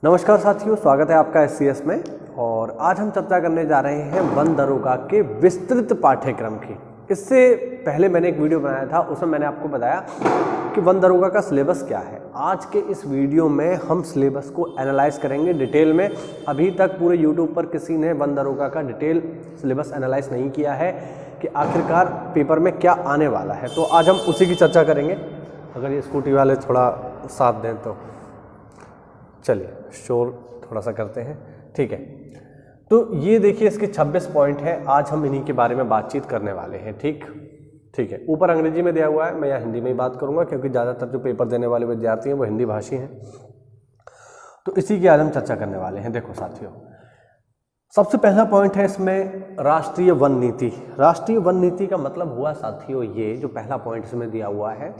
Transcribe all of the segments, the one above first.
नमस्कार साथियों, स्वागत है आपका SCS में। और आज हम चर्चा करने जा रहे हैं वन दरोगा के विस्तृत पाठ्यक्रम की। इससे पहले मैंने एक वीडियो बनाया था, उसमें मैंने आपको बताया कि वन दरोगा का सिलेबस क्या है। आज के इस वीडियो में हम सिलेबस को एनालाइज करेंगे डिटेल में। अभी तक पूरे यूट्यूब पर किसी ने वन दरोगा का डिटेल सिलेबस एनालाइज नहीं किया है कि आखिरकार पेपर में क्या आने वाला है, तो आज हम उसी की चर्चा करेंगे। अगर ये स्कूटी वाले थोड़ा साथ दें तो चलिए, शोर थोड़ा सा करते हैं, ठीक है। तो ये देखिए, इसके 26 पॉइंट हैं। आज हम इन्हीं के बारे में बातचीत करने वाले हैं, ठीक है। ऊपर अंग्रेजी में दिया हुआ है, मैं यहाँ हिंदी में ही बात करूँगा क्योंकि ज़्यादातर जो पेपर देने वाले विद्यार्थी हैं वो हिंदी भाषी हैं। तो इसी की आज हम चर्चा करने वाले हैं। देखो साथियों, सबसे पहला पॉइंट है इसमें राष्ट्रीय वन नीति। राष्ट्रीय वन नीति का मतलब हुआ साथियों, ये जो पहला पॉइंट इसमें दिया हुआ है,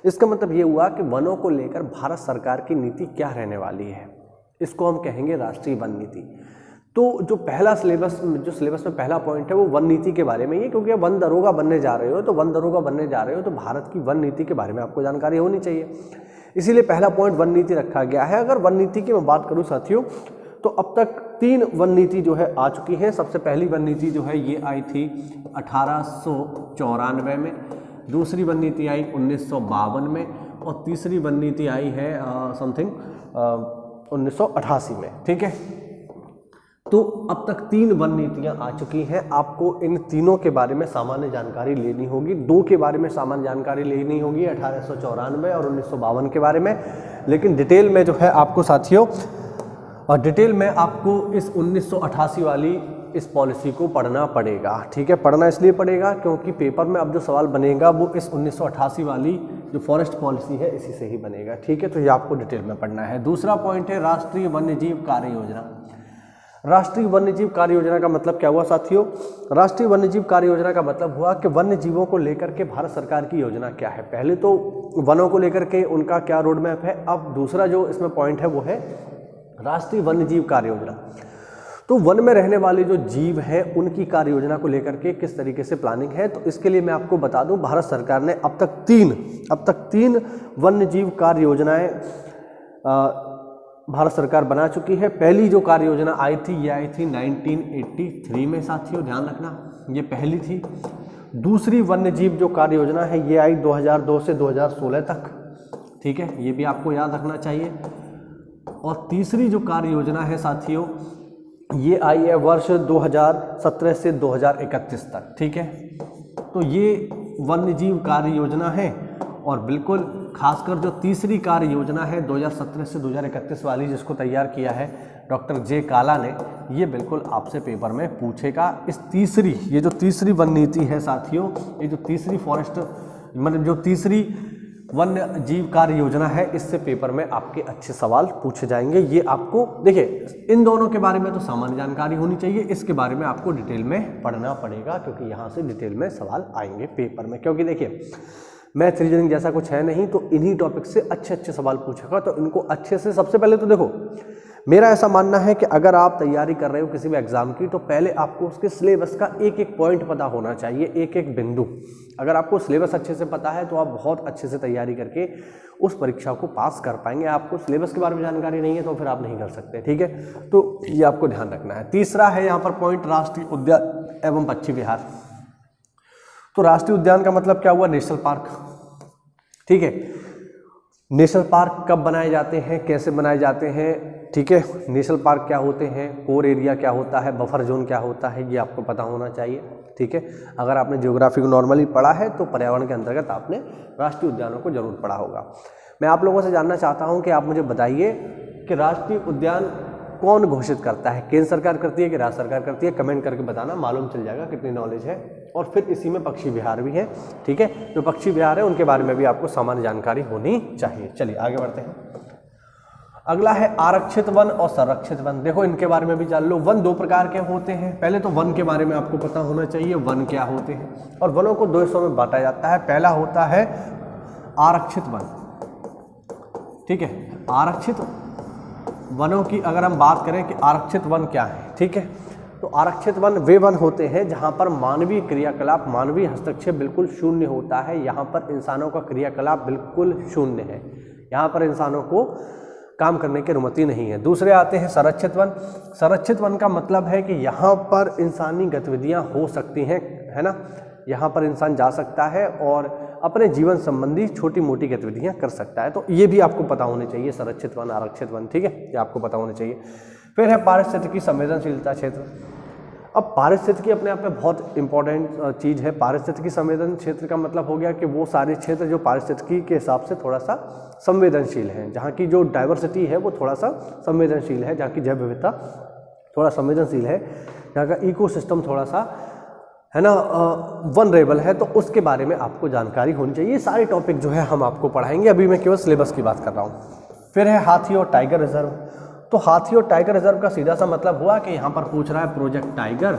इसका मतलब ये हुआ कि वनों को लेकर भारत सरकार की नीति क्या रहने वाली है, इसको हम कहेंगे राष्ट्रीय वन नीति। तो जो पहला सिलेबस में पहला पॉइंट है वो वन नीति के बारे में ही है, क्योंकि आप वन दरोगा बनने जा रहे हो तो भारत की वन नीति के बारे में आपको जानकारी होनी चाहिए। इसीलिए पहला पॉइंट वन नीति रखा गया है। अगर वन नीति की मैं बात करूँ साथियों, तो अब तक 3 वन नीति जो है आ चुकी हैं। सबसे पहली वन नीति जो है ये आई थी 1894 में, दूसरी वन नीति आई 1952 में और तीसरी वन नीति आई है 1988 में, ठीक है। तो अब तक 3 वन नीतियां आ चुकी हैं। आपको इन तीनों के बारे में सामान्य जानकारी लेनी होगी। 2 के बारे में सामान्य जानकारी लेनी होगी, 1894 और 1952 के बारे में। लेकिन डिटेल में जो है आपको साथियों, और डिटेल में आपको इस 1988 वाली इस पॉलिसी को पढ़ना पड़ेगा, ठीक है। पढ़ना इसलिए पड़ेगा क्योंकि पेपर में अब जो सवाल बनेगा वो इस 1988 वाली जो फॉरेस्ट पॉलिसी है इसी से ही बनेगा, ठीक है। तो ये आपको डिटेल में पढ़ना है। दूसरा पॉइंट है राष्ट्रीय वन्यजीव कार्य योजना। राष्ट्रीय वन्यजीव कार्य योजना का मतलब क्या हुआ साथियों? राष्ट्रीय वन्यजीव कार्य योजना का मतलब हुआ कि वन्य जीवों को लेकर के भारत सरकार की योजना क्या है। पहले तो वनों को लेकर के उनका क्या रोड मैप है, अब दूसरा जो इसमें पॉइंट है वो है राष्ट्रीय वन्यजीव कार्य योजना। तो वन में रहने वाले जो जीव हैं उनकी कार्य योजना को लेकर के किस तरीके से प्लानिंग है, तो इसके लिए मैं आपको बता दूं, भारत सरकार ने अब तक तीन वन्य जीव कार्य योजनाएं भारत सरकार बना चुकी है। पहली जो कार्य योजना आई थी ये आई थी 1983 में साथियों, ध्यान रखना, ये पहली थी। दूसरी वन्य जीव जो कार्य योजना है ये आई 2002 से 2016 तक, ठीक है, ये भी आपको याद रखना चाहिए। और तीसरी जो कार्य योजना है साथियों ये आई है वर्ष 2017 से 2031 तक, ठीक है। तो ये वन्यजीव कार्य योजना है। और बिल्कुल खासकर जो तीसरी कार्य योजना है 2017 से 2031 वाली, जिसको तैयार किया है डॉक्टर जे काला ने, ये बिल्कुल आपसे पेपर में पूछेगा। ये जो तीसरी वन नीति है साथियों, ये जो तीसरी फॉरेस्ट मतलब जो तीसरी वन्य जीव कार्य योजना है, इससे पेपर में आपके अच्छे सवाल पूछे जाएंगे। ये आपको देखिए, इन दोनों के बारे में तो सामान्य जानकारी होनी चाहिए, इसके बारे में आपको डिटेल में पढ़ना पड़ेगा क्योंकि यहाँ से डिटेल में सवाल आएंगे पेपर में। क्योंकि देखिए, मैथ रीजनिंग जैसा कुछ है नहीं, तो इन्हीं टॉपिक से अच्छे सवाल पूछेगा। तो इनको अच्छे से, सबसे पहले तो देखो, मेरा ऐसा मानना है कि अगर आप तैयारी कर रहे हो किसी भी एग्जाम की, तो पहले आपको उसके सिलेबस का एक पॉइंट पता होना चाहिए, एक बिंदु। अगर आपको सिलेबस अच्छे से पता है तो आप बहुत अच्छे से तैयारी करके उस परीक्षा को पास कर पाएंगे। आपको सिलेबस के बारे में जानकारी नहीं है तो फिर आप नहीं कर सकते, ठीक है। तो ये आपको ध्यान रखना है। तीसरा है यहाँ पर पॉइंट राष्ट्रीय उद्यान एवं पक्षी विहार। तो राष्ट्रीय उद्यान का मतलब क्या हुआ? नेशनल पार्क, ठीक है। नेशनल पार्क कब बनाए जाते हैं, कैसे बनाए जाते हैं, ठीक है। नेशनल पार्क क्या होते हैं, कोर एरिया क्या होता है, बफर जोन क्या होता है, ये आपको पता होना चाहिए, ठीक है। अगर आपने ज्योग्राफी को नॉर्मली पढ़ा है तो पर्यावरण के अंतर्गत आपने राष्ट्रीय उद्यानों को जरूर पढ़ा होगा। मैं आप लोगों से जानना चाहता हूं कि आप मुझे बताइए कि राष्ट्रीय उद्यान कौन घोषित करता है, केंद्र सरकार करती है कि राज्य सरकार करती है? कमेंट करके बताना, मालूम चल जाएगा कितनी नॉलेज है। और फिर इसी में पक्षी विहार भी है, ठीक है। जो पक्षी विहार है उनके बारे में भी आपको सामान्य जानकारी होनी चाहिए। चलिए आगे बढ़ते हैं। अगला है आरक्षित वन और संरक्षित वन। देखो, इनके बारे में भी जान लो। वन 2 प्रकार के होते हैं। पहले तो वन के बारे में आपको पता होना चाहिए, वन क्या होते हैं। और वनों को 2 हिस्सों में बांटा जाता है। पहला होता है आरक्षित वन, ठीक है। आरक्षित वनों की अगर हम बात करें कि आरक्षित वन क्या है, ठीक है, तो आरक्षित वन वे वन होते हैं जहां पर मानवीय क्रियाकलाप, मानवीय हस्तक्षेप बिल्कुल शून्य होता है। यहाँ पर इंसानों का क्रियाकलाप बिल्कुल शून्य है। यहाँ पर इंसानों को काम करने की अनुमति नहीं है। दूसरे आते हैं संरक्षित वन। संरक्षित वन का मतलब है कि यहाँ पर इंसानी गतिविधियाँ हो सकती हैं, है ना, यहाँ पर इंसान जा सकता है और अपने जीवन संबंधी छोटी मोटी गतिविधियाँ कर सकता है। तो ये भी आपको पता होने चाहिए, संरक्षित वन, आरक्षित वन, ठीक है, ये आपको पता होने चाहिए। फिर है पारिस्थितिकी संवेदनशीलता क्षेत्र। अब पारिस्थितिकी अपने आप में बहुत इंपॉर्टेंट चीज़ है। पारिस्थितिकी संवेदन क्षेत्र का मतलब हो गया कि वो सारे क्षेत्र जो पारिस्थितिकी के हिसाब से थोड़ा सा संवेदनशील हैं, जहाँ की जो डाइवर्सिटी है वो थोड़ा सा संवेदनशील है, जहाँ की जैव विविधता थोड़ा संवेदनशील है, जहाँ का इकोसिस्टम थोड़ा सा, है ना, वनरेबल है। तो उसके बारे में आपको जानकारी होनी चाहिए। ये सारे टॉपिक जो है हम आपको पढ़ाएंगे, अभी मैं केवल सिलेबस की बात कर रहा हूँ। फिर है हाथी और टाइगर रिजर्व। तो हाथी और टाइगर रिजर्व का सीधा सा मतलब हुआ कि यहाँ पर पूछ रहा है प्रोजेक्ट टाइगर।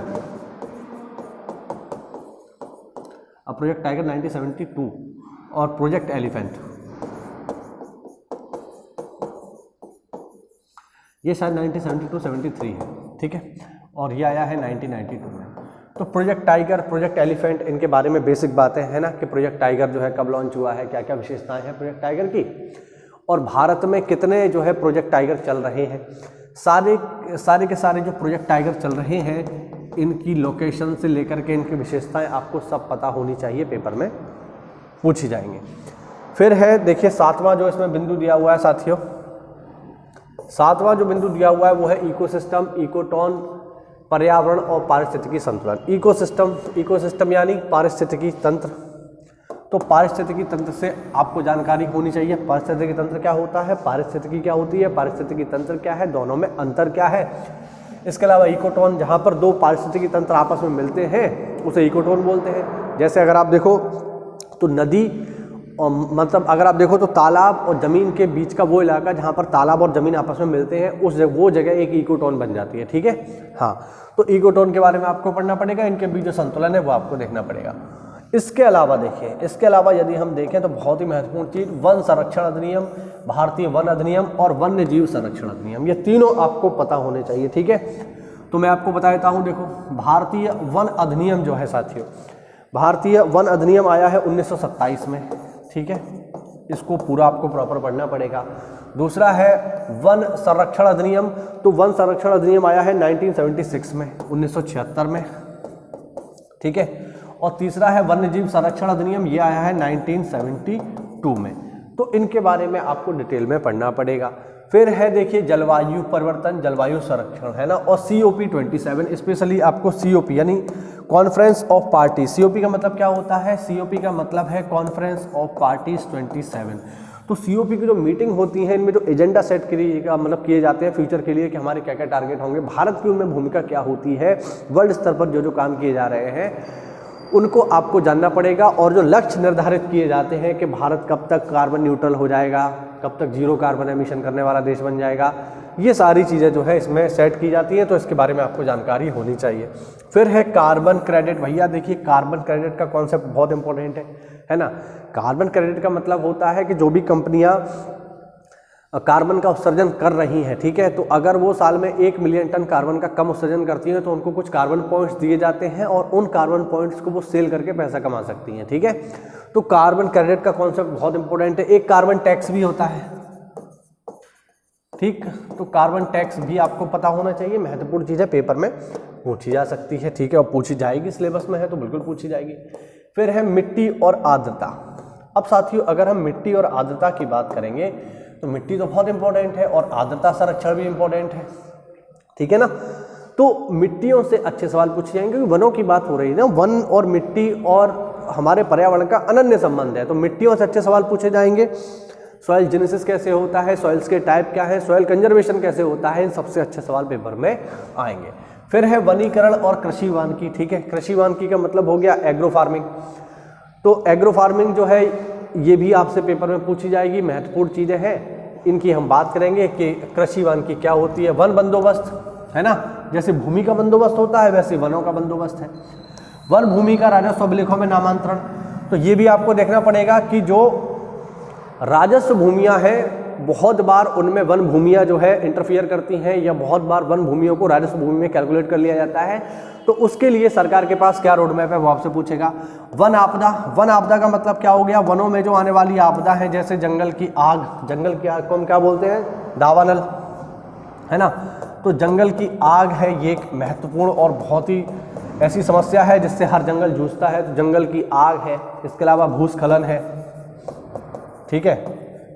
अब प्रोजेक्ट टाइगर 1972 और प्रोजेक्ट एलिफेंट, ये शायद 1972-73 है, ठीक है, और ये आया है 1992 में। तो प्रोजेक्ट टाइगर, प्रोजेक्ट एलिफेंट, इनके बारे में बेसिक बातें हैं ना, कि प्रोजेक्ट टाइगर जो है कब लॉन्च हुआ है, क्या क्या विशेषताएं हैं प्रोजेक्ट टाइगर की, और भारत में कितने जो है प्रोजेक्ट टाइगर चल रहे हैं। सारे के सारे जो प्रोजेक्ट टाइगर चल रहे हैं, इनकी लोकेशन से लेकर के इनकी विशेषताएं आपको सब पता होनी चाहिए, पेपर में पूछी जाएंगे। फिर है देखिए 7वां जो इसमें बिंदु दिया हुआ है साथियों, 7वां जो बिंदु दिया हुआ है वो है इकोसिस्टम, इकोटोन, पर्यावरण और पारिस्थितिकी संतुलन। इकोसिस्टम यानी पारिस्थितिकी तंत्र। तो पारिस्थितिकी तंत्र से आपको जानकारी होनी चाहिए। पारिस्थितिकी तंत्र क्या होता है, पारिस्थितिकी क्या होती है, पारिस्थितिकी तंत्र क्या है, दोनों में अंतर क्या है। इसके अलावा इकोटोन, जहाँ पर दो पारिस्थितिकी तंत्र आपस में मिलते हैं उसे इकोटोन बोलते हैं। जैसे अगर आप देखो तो नदी, और मतलब अगर आप देखो तो तालाब और ज़मीन के बीच का वो इलाका जहाँ पर तालाब और ज़मीन आपस में मिलते हैं, वो जगह एक इकोटोन बन जाती है, ठीक है। हाँ, तो इकोटोन के बारे में आपको पढ़ना पड़ेगा, इनके बीच जो संतुलन है वो आपको देखना पड़ेगा। इसके अलावा देखिए, इसके अलावा यदि हम देखें तो बहुत ही महत्वपूर्ण चीज़ वन संरक्षण अधिनियम, भारतीय वन अधिनियम और वन्य जीव संरक्षण अधिनियम, ये तीनों आपको पता होने चाहिए, ठीक है। तो मैं आपको बता देता हूँ, देखो भारतीय वन अधिनियम जो है साथियों, भारतीय वन अधिनियम आया है 1927 में, ठीक है, इसको पूरा आपको प्रॉपर पढ़ना पड़ेगा। दूसरा है वन संरक्षण अधिनियम, तो वन संरक्षण अधिनियम आया है 1976 में, 1976 में, ठीक है। और तीसरा है वन्य जीव संरक्षण अधिनियम, ये आया है 1972 में। तो इनके बारे में आपको डिटेल में पढ़ना पड़ेगा। फिर है देखिए जलवायु परिवर्तन, जलवायु संरक्षण, है ना, और COP 27, स्पेशली आपको COP यानी कॉन्फ्रेंस ऑफ पार्टी, COP का मतलब क्या होता है, COP का मतलब है कॉन्फ्रेंस ऑफ पार्टीज 27। तो COP की जो मीटिंग होती है, इनमें जो एजेंडा सेट किए जाते हैं फ्यूचर के लिए कि हमारे क्या क्या टारगेट होंगे, भारत की उनमें भूमिका क्या होती है, वर्ल्ड स्तर पर जो जो काम किए जा रहे हैं उनको आपको जानना पड़ेगा। और जो लक्ष्य निर्धारित किए जाते हैं कि भारत कब तक कार्बन न्यूट्रल हो जाएगा, कब तक जीरो कार्बन एमिशन करने वाला देश बन जाएगा, ये सारी चीज़ें जो है इसमें सेट की जाती हैं, तो इसके बारे में आपको जानकारी होनी चाहिए। फिर है कार्बन क्रेडिट। भैया देखिए कार्बन क्रेडिट का कॉन्सेप्ट बहुत इंपॉर्टेंट है ना। कार्बन क्रेडिट का मतलब होता है कि जो भी कंपनियां कार्बन का उत्सर्जन कर रही हैं, ठीक है, तो अगर वो साल में 1 मिलियन टन कार्बन का कम उत्सर्जन करती हैं तो उनको कुछ कार्बन पॉइंट्स दिए जाते हैं और उन कार्बन पॉइंट्स को वो सेल करके पैसा कमा सकती हैं, ठीक है। तो कार्बन क्रेडिट का कॉन्सेप्ट बहुत इंपॉर्टेंट है। एक कार्बन टैक्स भी होता है, ठीक, तो कार्बन टैक्स भी आपको पता होना चाहिए, महत्वपूर्ण चीज़ है, पेपर में पूछी जा सकती है, ठीक है, और पूछी जाएगी, सिलेबस में है तो बिल्कुल पूछी जाएगी। फिर है मिट्टी और आर्द्रता। अब साथियों अगर हम मिट्टी और आर्द्रता की बात करेंगे तो मिट्टी तो बहुत इंपॉर्टेंट है और आर्द्रता संरक्षण भी इंपॉर्टेंट है, ठीक है ना। तो मिट्टियों से अच्छे सवाल पूछे जाएंगे क्योंकि वनों की बात हो रही है ना, वन और मिट्टी और हमारे पर्यावरण का अनन्य संबंध है, तो मिट्टियों से अच्छे सवाल पूछे जाएंगे। सॉइल जेनेसिस कैसे होता है, सॉइल्स के टाइप क्या है, सॉइल कंजर्वेशन कैसे होता है, इन सबसे अच्छे सवाल पेपर में आएंगे। फिर है वनीकरण और कृषि वानिकी, ठीक है, कृषि वानिकी का मतलब हो गया एग्रो फार्मिंग। तो एग्रो फार्मिंग जो है ये भी आपसे पेपर में पूछी जाएगी, महत्वपूर्ण चीज़ें हैं, इनकी हम बात करेंगे कि कृषि वानिकी क्या होती है। वन बंदोबस्त, है ना, जैसे भूमि का बंदोबस्त होता है वैसे वनों का बंदोबस्त है। वन भूमि का राजस्व अभिलेखों में नामांतरण, तो ये भी आपको देखना पड़ेगा कि जो राजस्व भूमियाँ हैं बहुत बार उनमें वन भूमियाँ जो है इंटरफियर करती हैं, या बहुत बार वन भूमियों को राजस्व भूमि में कैलकुलेट कर लिया जाता है, तो उसके लिए सरकार के पास क्या रोड मैप है वो आपसे पूछेगा। वन आपदा, वन आपदा का मतलब क्या हो गया, वनों में जो आने वाली आपदा है, जैसे जंगल की आग, जंगल की आग को हम क्या बोलते हैं, दावानल, है ना। तो जंगल की आग है, ये एक महत्वपूर्ण और बहुत ही ऐसी समस्या है जिससे हर जंगल जूझता है। तो जंगल की आग है, इसके अलावा भूस्खलन है, ठीक है,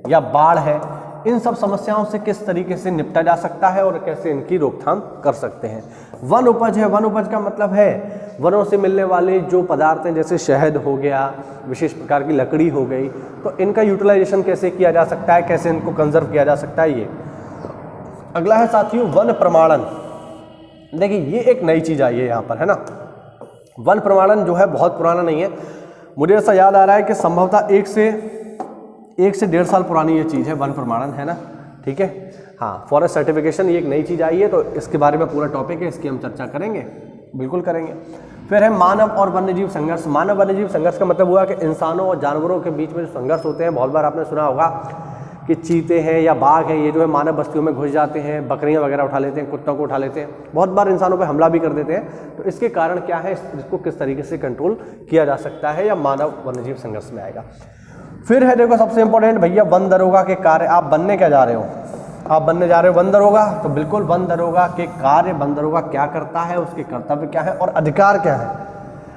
या बाढ़ है। इन सब समस्याओं से किस तरीके से निपटा जा सकता है और कैसे इनकी रोकथाम कर सकते हैं। वन उपज है, वन उपज का मतलब है वनों से मिलने वाले जो पदार्थ हैं, जैसे शहद हो गया, विशेष प्रकार की लकड़ी हो गई, तो इनका यूटिलाइजेशन कैसे किया जा सकता है, कैसे इनको कंजर्व किया जा सकता है। ये अगला है साथियों वन प्रमाणन। देखिए ये एक नई चीज आई है यहाँ पर, है ना। वन प्रमाणन जो है बहुत पुराना नहीं है, मुझे ऐसा याद आ रहा है कि संभवतः 1 से 1.5 साल पुरानी ये चीज़ है वन प्रमाणन, है ना, ठीक है। हाँ, फॉरेस्ट सर्टिफिकेशन ये एक नई चीज़ आई है, तो इसके बारे में पूरा टॉपिक है, इसकी हम चर्चा करेंगे, बिल्कुल करेंगे। फिर है मानव और वन्यजीव संघर्ष। मानव वन्यजीव संघर्ष का मतलब हुआ कि इंसानों और जानवरों के बीच में जो संघर्ष होते हैं, बहुत बार आपने सुना होगा कि चीते हैं या बाघ हैं, ये जो है मानव बस्तियों में घुस जाते हैं, बकरियां वगैरह उठा लेते हैं, कुत्तों को उठा लेते हैं, बहुत बार इंसानों पर हमला भी कर देते हैं। तो इसके कारण क्या है, इसको किस तरीके से कंट्रोल किया जा सकता है, या मानव वन्यजीव संघर्ष में आएगा। फिर है देखो सबसे इंपॉर्टेंट भैया वन दरोगा के कार्य। आप बनने क्या जा रहे हो, आप बनने जा रहे हो वन दरोगा, तो बिल्कुल वन दरोगा के कार्य, वन दरोगा क्या करता है, उसके कर्तव्य क्या है और अधिकार क्या है।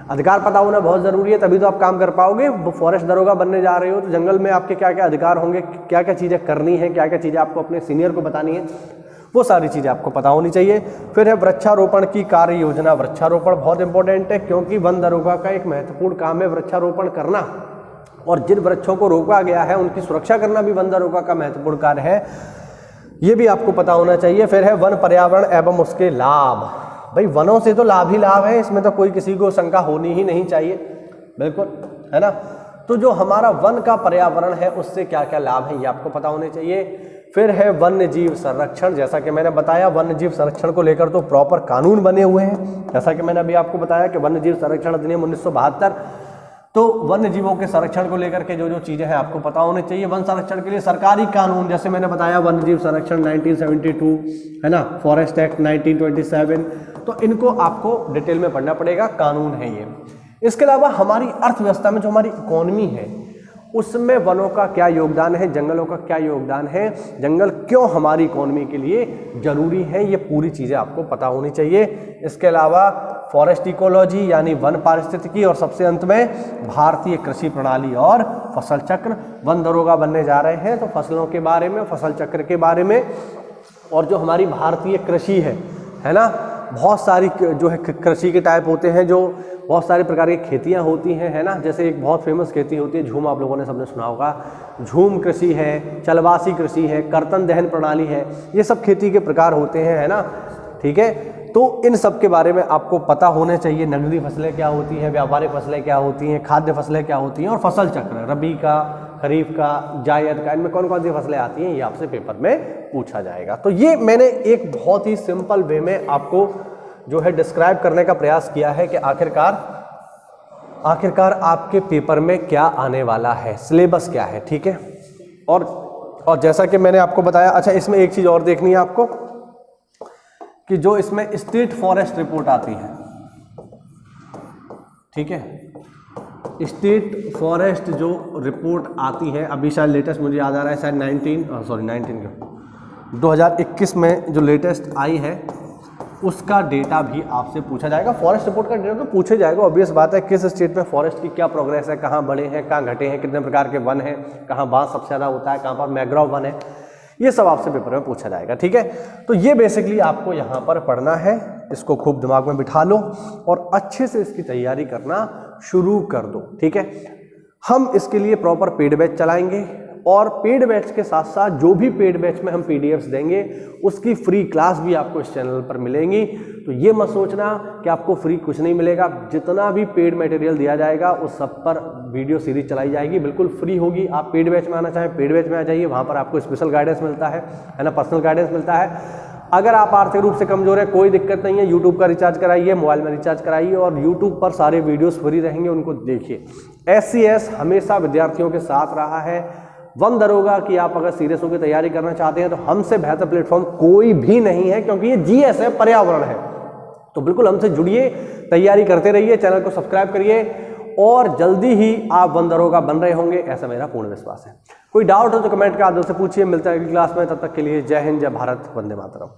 अधिकार पता होना बहुत ज़रूरी है, तभी तो आप काम कर पाओगे। फॉरेस्ट दरोगा बनने जा रहे हो तो जंगल में आपके क्या क्या अधिकार होंगे, क्या क्या चीज़ें करनी है, क्या क्या चीज़ें आपको अपने सीनियर को बतानी है, वो सारी चीज़ें आपको पता होनी चाहिए। फिर है वृक्षारोपण की कार्य योजना। वृक्षारोपण बहुत इंपॉर्टेंट है, क्योंकि वन दरोगा का एक महत्वपूर्ण काम है वृक्षारोपण करना, और जिन वृक्षों को रोका गया है उनकी सुरक्षा करना भी वन दरोगा का महत्वपूर्ण कार्य है, ये भी आपको पता होना चाहिए। फिर है वन पर्यावरण एवं उसके लाभ। भाई वनों से तो लाभ ही लाभ है, इसमें तो कोई किसी को शंका होनी ही नहीं चाहिए, बिल्कुल, है ना। तो जो हमारा वन का पर्यावरण है उससे क्या क्या लाभ है ये आपको पता होने चाहिए। फिर है वन्य जीव संरक्षण। जैसा कि मैंने बताया वन्य जीव संरक्षण को लेकर तो प्रॉपर कानून बने हुए हैं, जैसा कि मैंने अभी आपको बताया कि वन्य जीव संरक्षण अधिनियम 1972। तो वन्य जीवों के संरक्षण को लेकर के जो जो चीज़ें हैं आपको पता होनी चाहिए। वन संरक्षण के लिए सरकारी कानून, जैसे मैंने बताया वन्य जीव संरक्षण 1972, है ना, फॉरेस्ट एक्ट 1927, तो इनको आपको डिटेल में पढ़ना पड़ेगा, कानून है ये। इसके अलावा हमारी अर्थव्यवस्था में जो हमारी इकोनॉमी है उसमें वनों का क्या योगदान है, जंगलों का क्या योगदान है, जंगल क्यों हमारी इकोनॉमी के लिए जरूरी है, ये पूरी चीज़ें आपको पता होनी चाहिए। इसके अलावा फॉरेस्ट इकोलॉजी यानी वन पारिस्थितिकी, और सबसे अंत में भारतीय कृषि प्रणाली और फसल चक्र। वन दरोगा बनने जा रहे हैं तो फसलों के बारे में, फसल चक्र के बारे में, और जो हमारी भारतीय कृषि है ना, बहुत सारी जो है कृषि के टाइप होते हैं, जो बहुत सारे प्रकार की खेतियां होती हैं, है ना। जैसे एक बहुत फेमस खेती होती है झूम, आप लोगों ने सबने सुना होगा, झूम कृषि है, चलवासी कृषि है, कर्तन दहन प्रणाली है, ये सब खेती के प्रकार होते हैं, है ना, ठीक है। तो इन सब के बारे में आपको पता होने चाहिए। नगदी फसलें क्या होती हैं, व्यापारिक फसलें क्या होती हैं, खाद्य फसलें क्या होती हैं, और फसल चक्र, रबी का, खरीफ का, जायद का, इनमें कौन कौन सी फसलें आती हैं, ये आपसे पेपर में पूछा जाएगा। तो ये मैंने एक बहुत ही सिंपल वे में आपको जो है डिस्क्राइब करने का प्रयास किया है कि आखिरकार आपके पेपर में क्या आने वाला है, सिलेबस क्या है, ठीक है। और जैसा कि मैंने आपको बताया, अच्छा इसमें एक चीज़ और देखनी है आपको कि जो इसमें स्टेट फॉरेस्ट रिपोर्ट आती है, ठीक है, स्टेट फॉरेस्ट जो रिपोर्ट आती है, अभी शायद लेटेस्ट मुझे याद आ रहा है, शायद 2021 में जो लेटेस्ट आई है उसका डेटा भी आपसे पूछा जाएगा। फॉरेस्ट रिपोर्ट का डेटा तो पूछा जाएगा, ऑब्वियस बात है, किस स्टेट में फॉरेस्ट की क्या प्रोग्रेस है, कहाँ बढ़े हैं, कहाँ घटे हैं, कितने प्रकार के वन हैं, कहाँ बांस सबसे ज़्यादा होता है, कहाँ पर मैंग्रोव वन है, ये सब आपसे पेपर में पूछा जाएगा, ठीक है। तो ये बेसिकली आपको यहाँ पर पढ़ना है, इसको खूब दिमाग में बिठा लो और अच्छे से इसकी तैयारी करना शुरू कर दो, ठीक है। हम इसके लिए प्रॉपर पेड बैच चलाएंगे, और पेड बैच के साथ साथ जो भी पेड बैच में हम पीडीएफ्स देंगे उसकी फ्री क्लास भी आपको इस चैनल पर मिलेंगी। तो ये मत सोचना कि आपको फ्री कुछ नहीं मिलेगा, जितना भी पेड मटेरियल दिया जाएगा उस सब पर वीडियो सीरीज चलाई जाएगी, बिल्कुल फ्री होगी। आप पेड बैच में आना चाहें पेड बैच में आ जाइए, वहाँ पर आपको स्पेशल गाइडेंस मिलता है ना, पर्सनल गाइडेंस मिलता है। अगर आप आर्थिक रूप से कमजोर है कोई दिक्कत नहीं है, यूट्यूब का रिचार्ज कराइए, मोबाइल में रिचार्ज कराइए, और यूट्यूब पर सारे वीडियोस फ्री रहेंगे, उनको देखिए। SCS हमेशा विद्यार्थियों के साथ रहा है। वन दरोगा की आप अगर सीरियस होकर तैयारी करना चाहते हैं तो हमसे बेहतर प्लेटफॉर्म कोई भी नहीं है, क्योंकि ये GS है, पर्यावरण है। तो बिल्कुल हमसे जुड़िए, तैयारी करते रहिए, चैनल को सब्सक्राइब करिए और जल्दी ही आप वन दरोगा बन रहे होंगे, ऐसा मेरा पूर्ण विश्वास है। कोई डाउट हो तो कमेंट के माध्यम से पूछिए। मिलते हैं अगली क्लास में, तब तक के लिए जय हिंद, जय भारत, वंदे मातरम।